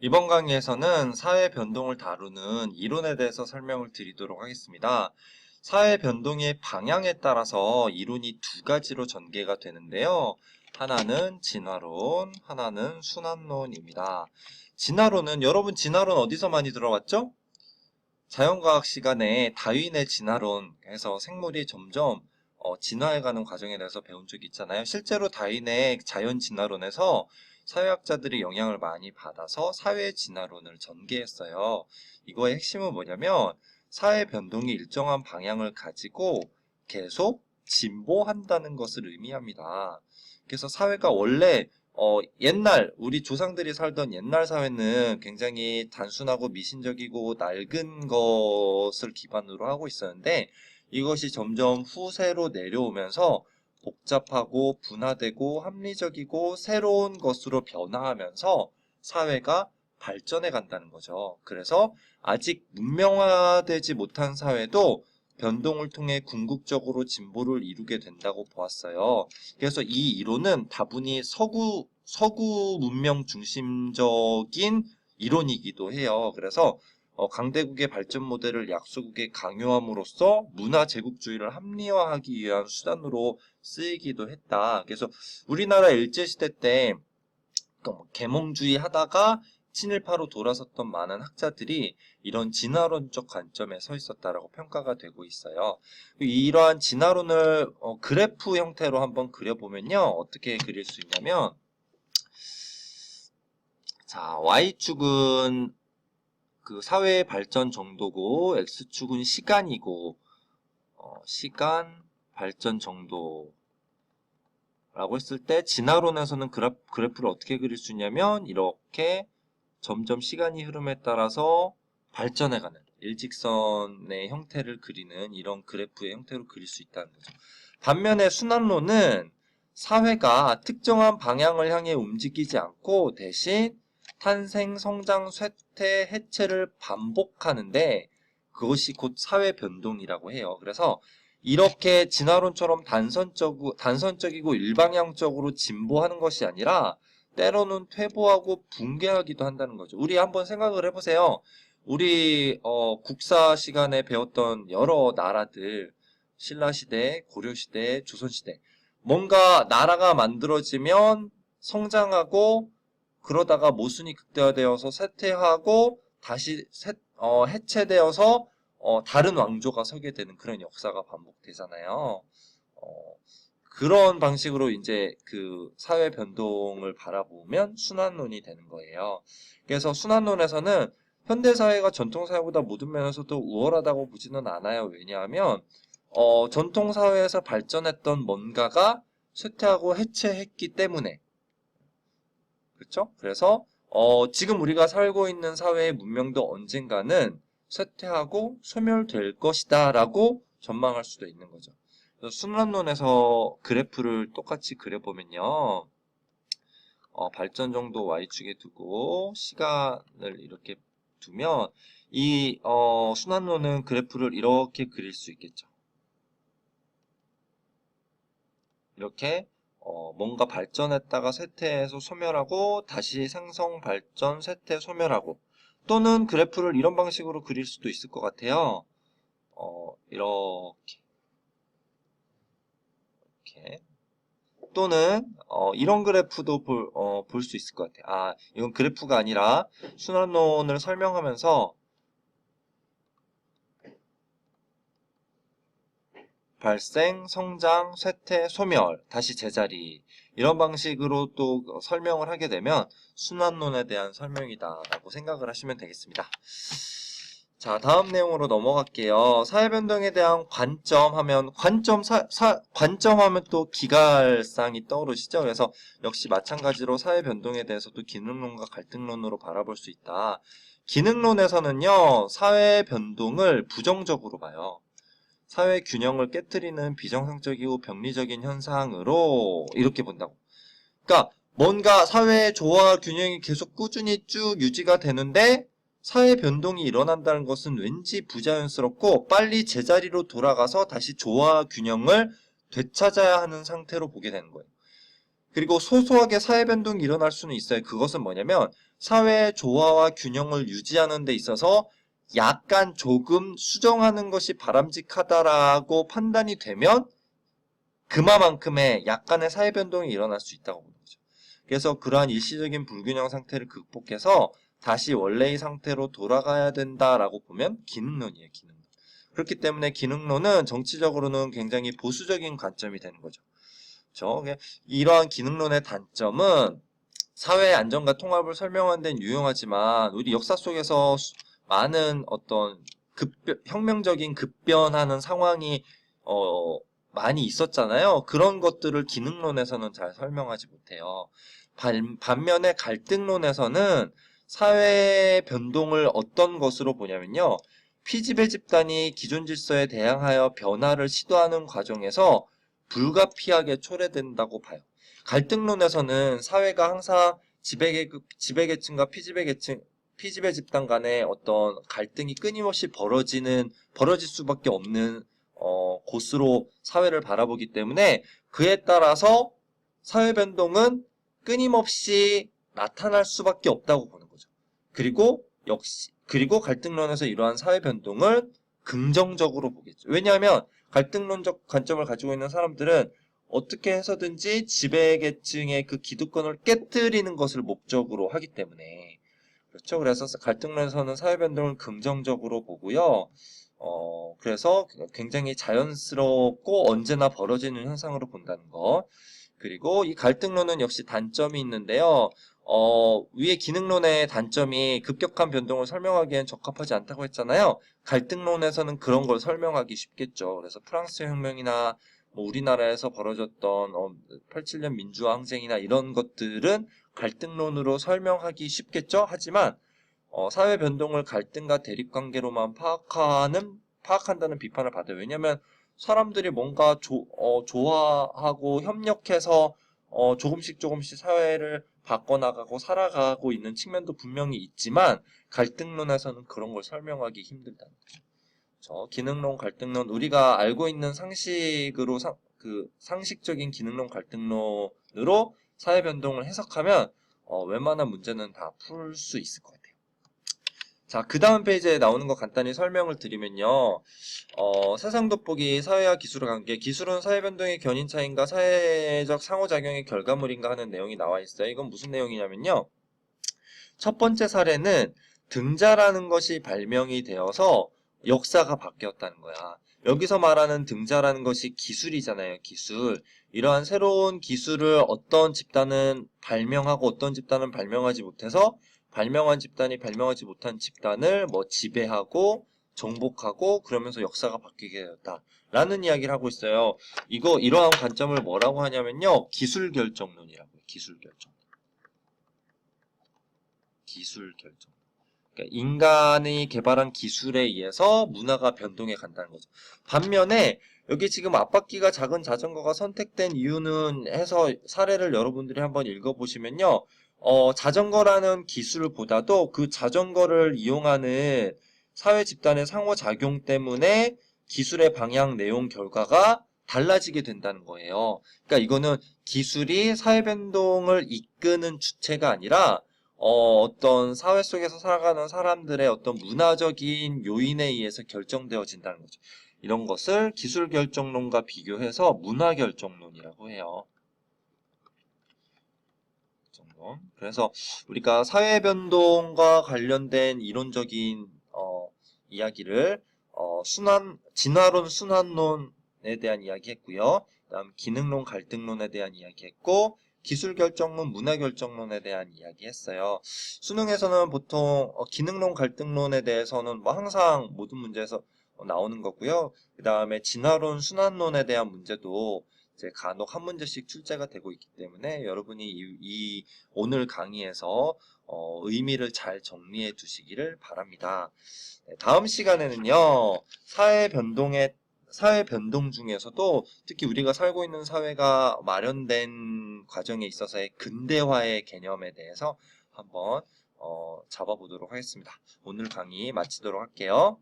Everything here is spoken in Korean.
이번 강의에서는 사회 변동을 다루는 이론에 대해서 설명을 드리도록 하겠습니다. 사회 변동의 방향에 따라서 이론이 두 가지로 전개가 되는데요. 하나는 진화론, 하나는 순환론입니다. 진화론은 여러분 진화론 어디서 많이 들어봤죠? 자연과학 시간에 다윈의 진화론 해서 생물이 점점 진화해가는 과정에 대해서 배운 적이 있잖아요. 실제로 다윈의 자연 진화론에서 사회학자들이 영향을 많이 받아서 사회 진화론을 전개했어요. 이거의 핵심은 뭐냐면 사회 변동이 일정한 방향을 가지고 계속 진보한다는 것을 의미합니다. 그래서 사회가 원래 옛날 우리 조상들이 살던 옛날 사회는 굉장히 단순하고 미신적이고 낡은 것을 기반으로 하고 있었는데 이것이 점점 후세로 내려오면서 복잡하고 분화되고 합리적이고 새로운 것으로 변화하면서 사회가 발전해 간다는 거죠. 그래서 아직 문명화되지 못한 사회도 변동을 통해 궁극적으로 진보를 이루게 된다고 보았어요. 그래서 이 이론은 다분히 서구 문명 중심적인 이론이기도 해요. 그래서 강대국의 발전 모델을 약소국에 강요함으로써 문화 제국주의를 합리화하기 위한 수단으로 쓰이기도 했다. 그래서 우리나라 일제시대 때 계몽주의 하다가 친일파로 돌아섰던 많은 학자들이 이런 진화론적 관점에 서 있었다라고 평가가 되고 있어요. 이러한 진화론을 그래프 형태로 한번 그려보면요. 어떻게 그릴 수 있냐면 자, Y축은 그 사회의 발전 정도고 X축은 시간이고 시간, 발전 정도 라고 했을 때 진화론에서는 그래프를 어떻게 그릴 수 있냐면 이렇게 점점 시간이 흐름에 따라서 발전해가는 일직선의 형태를 그리는 이런 그래프의 형태로 그릴 수 있다는 거죠. 반면에 순환론은 사회가 특정한 방향을 향해 움직이지 않고 대신 탄생, 성장, 쇠퇴, 해체를 반복하는데 그것이 곧 사회 변동이라고 해요. 그래서 이렇게 진화론처럼 단선적이고 일방향적으로 진보하는 것이 아니라 때로는 퇴보하고 붕괴하기도 한다는 거죠. 우리 한번 생각을 해보세요. 우리 국사 시간에 배웠던 여러 나라들, 신라시대, 고려시대, 조선시대 뭔가 나라가 만들어지면 성장하고 그러다가 모순이 극대화되어서 쇠퇴하고 다시 해체되어서 다른 왕조가 서게 되는 그런 역사가 반복되잖아요. 어, 그런 방식으로 이제 그 사회 변동을 바라보면 순환론이 되는 거예요. 그래서 순환론에서는 현대 사회가 전통 사회보다 모든 면에서도 우월하다고 보지는 않아요. 왜냐하면 전통 사회에서 발전했던 뭔가가 쇠퇴하고 해체했기 때문에 그렇죠? 그래서 지금 우리가 살고 있는 사회의 문명도 언젠가는 쇠퇴하고 소멸될 것이다라고 전망할 수도 있는 거죠. 그래서 순환론에서 그래프를 똑같이 그려보면요. 발전 정도 Y축에 두고 시간을 이렇게 두면 이 순환론은 그래프를 이렇게 그릴 수 있겠죠. 이렇게 뭔가 발전했다가 쇠퇴해서 소멸하고 다시 생성, 발전, 쇠퇴, 소멸하고 또는 그래프를 이런 방식으로 그릴 수도 있을 것 같아요. 이렇게 또는 이런 그래프도 볼 수 있을 것 같아요. 아, 이건 그래프가 아니라 순환론을 설명하면서 발생, 성장, 쇠퇴, 소멸, 다시 제자리 이런 방식으로 또 설명을 하게 되면 순환론에 대한 설명이다라고 생각을 하시면 되겠습니다. 자, 다음 내용으로 넘어갈게요. 사회변동에 대한 관점 하면 관점 하면 또 기갈상이 떠오르시죠? 그래서 역시 마찬가지로 사회변동에 대해서도 기능론과 갈등론으로 바라볼 수 있다. 기능론에서는요, 사회변동을 부정적으로 봐요. 사회 균형을 깨트리는 비정상적이고 병리적인 현상으로 이렇게 본다고. 그러니까 뭔가 사회의 조화 균형이 계속 꾸준히 쭉 유지가 되는데 사회 변동이 일어난다는 것은 왠지 부자연스럽고 빨리 제자리로 돌아가서 다시 조화 균형을 되찾아야 하는 상태로 보게 되는 거예요. 그리고 소소하게 사회 변동이 일어날 수는 있어요. 그것은 뭐냐면 사회 조화와 균형을 유지하는 데 있어서 약간 조금 수정하는 것이 바람직하다라고 판단이 되면 그만큼의 약간의 사회 변동이 일어날 수 있다고 보는 거죠. 그래서 그러한 일시적인 불균형 상태를 극복해서 다시 원래의 상태로 돌아가야 된다라고 보면 기능론이에요. 기능론. 그렇기 때문에 기능론은 정치적으로는 굉장히 보수적인 관점이 되는 거죠. 그렇죠? 이러한 기능론의 단점은 사회의 안정과 통합을 설명하는 데는 유용하지만 우리 역사 속에서 많은 어떤 혁명적인 급변하는 상황이 많이 있었잖아요. 그런 것들을 기능론에서는 잘 설명하지 못해요. 반면에 갈등론에서는 사회 변동을 어떤 것으로 보냐면요. 피지배 집단이 기존 질서에 대항하여 변화를 시도하는 과정에서 불가피하게 초래된다고 봐요. 갈등론에서는 사회가 항상 지배계층과 피지배 집단 간의 어떤 갈등이 끊임없이 벌어질 수밖에 없는 곳으로 사회를 바라보기 때문에 그에 따라서 사회 변동은 끊임없이 나타날 수밖에 없다고 보는 거죠. 그리고 갈등론에서 이러한 사회 변동을 긍정적으로 보겠죠. 왜냐하면 갈등론적 관점을 가지고 있는 사람들은 어떻게 해서든지 지배계층의 그 기득권을 깨뜨리는 것을 목적으로 하기 때문에 그렇죠. 그래서 갈등론에서는 사회 변동을 긍정적으로 보고요. 그래서 굉장히 자연스럽고 언제나 벌어지는 현상으로 본다는 것. 그리고 이 갈등론은 역시 단점이 있는데요. 위에 기능론의 단점이 급격한 변동을 설명하기엔 적합하지 않다고 했잖아요. 갈등론에서는 그런 걸 설명하기 쉽겠죠. 그래서 프랑스 혁명이나 뭐 우리나라에서 벌어졌던 87년 민주화 항쟁이나 이런 것들은 갈등론으로 설명하기 쉽겠죠. 하지만 사회 변동을 갈등과 대립 관계로만 파악한다는 비판을 받아요. 왜냐하면 사람들이 뭔가 조화하고 협력해서 조금씩 사회를 바꿔나가고 살아가고 있는 측면도 분명히 있지만 갈등론에서는 그런 걸 설명하기 힘들다는 거죠. 기능론, 갈등론, 우리가 알고 있는 상식적인 기능론, 갈등론으로 사회 변동을 해석하면 웬만한 문제는 다 풀 수 있을 것 같아요. 자, 그 다음 페이지에 나오는 거 간단히 설명을 드리면요. 세상 돋보기, 사회와 기술의 관계, 기술은 사회 변동의 견인차인가 사회적 상호작용의 결과물인가 하는 내용이 나와 있어요. 이건 무슨 내용이냐면요. 첫 번째 사례는 등자라는 것이 발명이 되어서 역사가 바뀌었다는 거야. 여기서 말하는 등자라는 것이 기술이잖아요. 기술. 이러한 새로운 기술을 어떤 집단은 발명하고 어떤 집단은 발명하지 못해서 발명한 집단이 발명하지 못한 집단을 뭐 지배하고 정복하고 그러면서 역사가 바뀌게 되었다. 라는 이야기를 하고 있어요. 이러한 관점을 뭐라고 하냐면요. 기술결정론이라고요. 기술결정. 그러니까 인간이 개발한 기술에 의해서 문화가 변동해 간다는 거죠. 반면에 여기 지금 앞바퀴가 작은 자전거가 선택된 이유는 해서 사례를 여러분들이 한번 읽어보시면요. 자전거라는 기술보다도 그 자전거를 이용하는 사회 집단의 상호작용 때문에 기술의 방향, 내용, 결과가 달라지게 된다는 거예요. 그러니까 이거는 기술이 사회 변동을 이끄는 주체가 아니라 어떤 사회 속에서 살아가는 사람들의 어떤 문화적인 요인에 의해서 결정되어진다는 거죠. 이런 것을 기술 결정론과 비교해서 문화 결정론이라고 해요. 그래서 우리가 사회 변동과 관련된 이론적인 이야기를 진화론, 순환론에 대한 이야기했고요. 그다음 기능론, 갈등론에 대한 이야기했고 기술결정론, 문화결정론에 대한 이야기했어요. 수능에서는 보통 기능론, 갈등론에 대해서는 뭐 항상 모든 문제에서 나오는 거고요. 그 다음에 진화론, 순환론에 대한 문제도 이제 간혹 한 문제씩 출제가 되고 있기 때문에 여러분이 이 오늘 강의에서 의미를 잘 정리해 두시기를 바랍니다. 네, 다음 시간에는요, 사회 변동 중에서도 특히 우리가 살고 있는 사회가 마련된 과정에 있어서의 근대화의 개념에 대해서 한번 잡아보도록 하겠습니다. 오늘 강의 마치도록 할게요.